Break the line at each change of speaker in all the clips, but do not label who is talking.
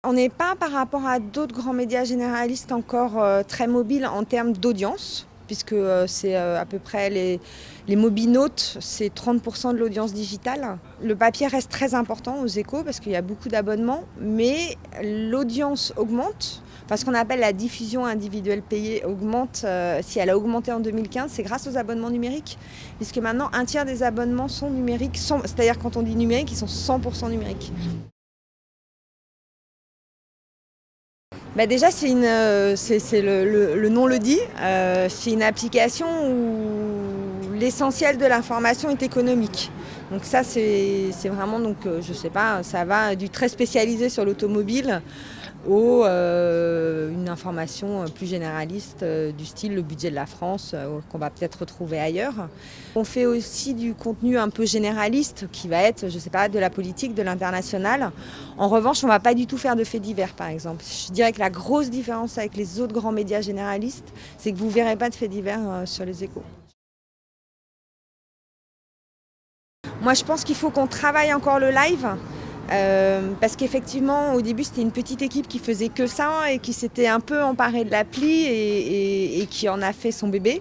On n'est pas par rapport à d'autres grands médias généralistes encore très mobiles en termes d'audience, puisque c'est à peu près les mobinautes, c'est 30% de l'audience digitale. Le papier reste très important aux Échos parce qu'il y a beaucoup d'abonnements, mais l'audience augmente. Enfin, ce qu'on appelle la diffusion individuelle payée augmente. Si elle a augmenté en 2015, c'est grâce aux abonnements numériques, puisque maintenant un tiers des abonnements sont numériques, c'est-à-dire quand on dit numérique, ils sont 100% numériques. Bah déjà, le nom le dit, c'est une application où l'essentiel de l'information est économique. Donc ça, c'est vraiment, donc, je sais pas, ça va du très spécialisé sur l'automobile une information plus généraliste du style le budget de la France qu'on va peut-être retrouver ailleurs. On fait aussi du contenu un peu généraliste qui va être, je sais pas, de la politique, de l'international. En revanche, on ne va pas du tout faire de faits divers, par exemple. Je dirais que la grosse différence avec les autres grands médias généralistes, c'est que vous ne verrez pas de faits divers sur les Échos. Moi, je pense qu'il faut qu'on travaille encore le live. Parce qu'effectivement, au début, c'était une petite équipe qui faisait que ça et qui s'était un peu emparée de l'appli et qui en a fait son bébé.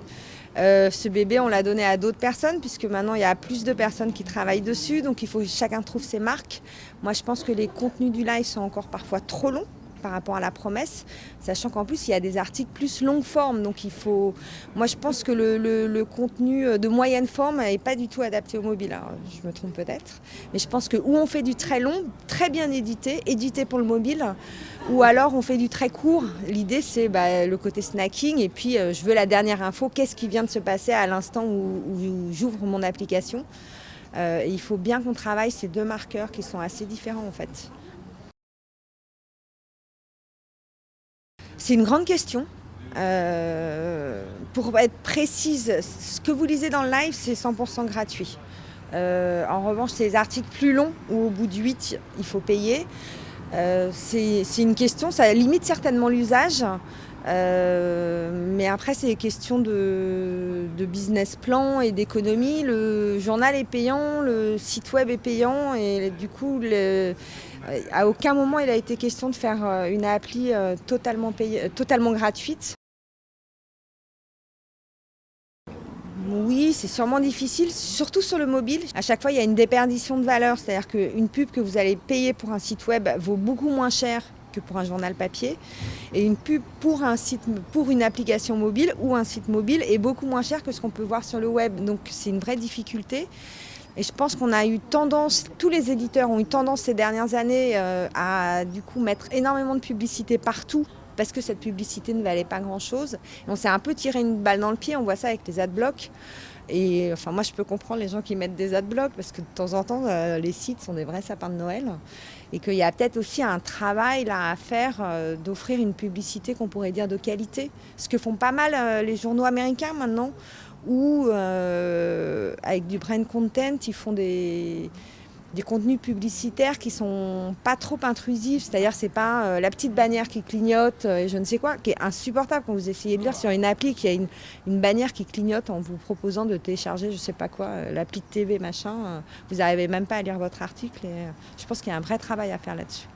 Ce bébé, on l'a donné à d'autres personnes puisque maintenant, il y a plus de personnes qui travaillent dessus. Donc, il faut que chacun trouve ses marques. Moi, je pense que les contenus du live sont encore parfois trop longs par rapport à la promesse, sachant qu'en plus il y a des articles plus longue forme, donc moi je pense que le contenu de moyenne forme n'est pas du tout adapté au mobile. Alors, je me trompe peut-être, mais je pense que où on fait du très long, très bien édité pour le mobile, ou alors on fait du très court. L'idée c'est le côté snacking et puis je veux la dernière info, qu'est-ce qui vient de se passer à l'instant où j'ouvre mon application. Il faut bien qu'on travaille ces deux marqueurs qui sont assez différents en fait. C'est une grande question. Pour être précise, ce que vous lisez dans le live, c'est 100% gratuit. En revanche, c'est les articles plus longs où au bout de 8, il faut payer. C'est une question, ça limite certainement l'usage. Mais après, c'est des questions de business plan et d'économie. Le journal est payant, le site web est payant et du coup, à aucun moment il a été question de faire une appli totalement gratuite. Oui, c'est sûrement difficile, surtout sur le mobile. À chaque fois, il y a une déperdition de valeur, c'est-à-dire qu'une pub que vous allez payer pour un site web vaut beaucoup moins cher que pour un journal papier. Et une pub pour une application mobile ou un site mobile est beaucoup moins cher que ce qu'on peut voir sur le web. Donc c'est une vraie difficulté. Et je pense qu'on a eu tendance, tous les éditeurs ont eu tendance ces dernières années à du coup mettre énormément de publicité partout parce que cette publicité ne valait pas grand-chose. Et on s'est un peu tiré une balle dans le pied, on voit ça avec les adblocks. Et enfin, moi, je peux comprendre les gens qui mettent des adblocks parce que de temps en temps, les sites sont des vrais sapins de Noël. Et qu'il y a peut-être aussi un travail là à faire d'offrir une publicité qu'on pourrait dire de qualité. Ce que font pas mal les journaux américains maintenant, où avec du brand content, ils font des contenus publicitaires qui sont pas trop intrusifs, c'est-à-dire c'est pas la petite bannière qui clignote et je ne sais quoi, qui est insupportable quand vous essayez de lire sur une appli qui a une bannière qui clignote en vous proposant de télécharger je sais pas quoi, l'appli de TV machin, vous n'arrivez même pas à lire votre article et je pense qu'il y a un vrai travail à faire là-dessus.